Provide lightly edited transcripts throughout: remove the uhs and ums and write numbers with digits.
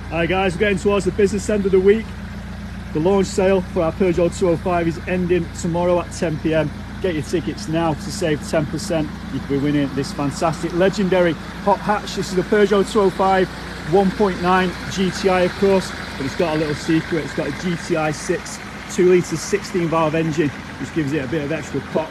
Alright guys, we're getting towards the business end of the week. The launch sale for our Peugeot 205 is ending tomorrow at 10 PM. Get your tickets now to save 10%. You could be winning this fantastic, legendary hot hatch. This is the Peugeot 205 1.9 GTI, of course, but it's got a little secret. It's got a GTI 6 2-litre 16 valve engine, which gives it a bit of extra pop.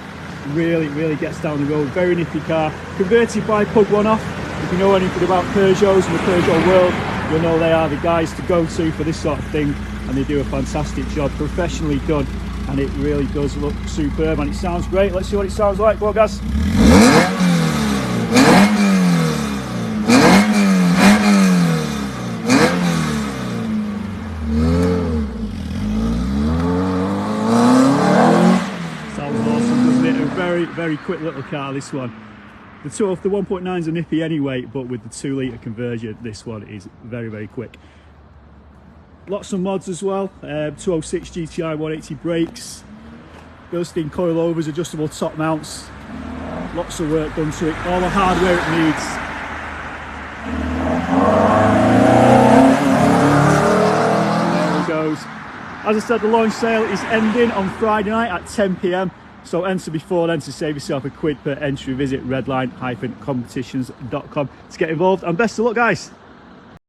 Really gets down the road. Very nippy car. Converted by Pug One Off. If you know anything about Peugeots and the Peugeot world, you'll know they are the guys to go to for this sort of thing, and they do a fantastic job, professionally done, and it really does look superb and it sounds great. Let's see what it sounds like. Go on, guys. Sounds awesome, doesn't it? A very quick little car, this one. The 1.9s are nippy anyway, but with the 2-litre conversion, this one is very quick. Lots of mods as well. 206 GTI 180 brakes, built-in coilovers, adjustable top mounts. Lots of work done to it. All the hardware it needs. There it goes. As I said, the launch sale is ending on Friday night at 10 PM. So enter before then to save yourself a £1 per entry. Visit redline-competitions.com to get involved, and best of luck, guys.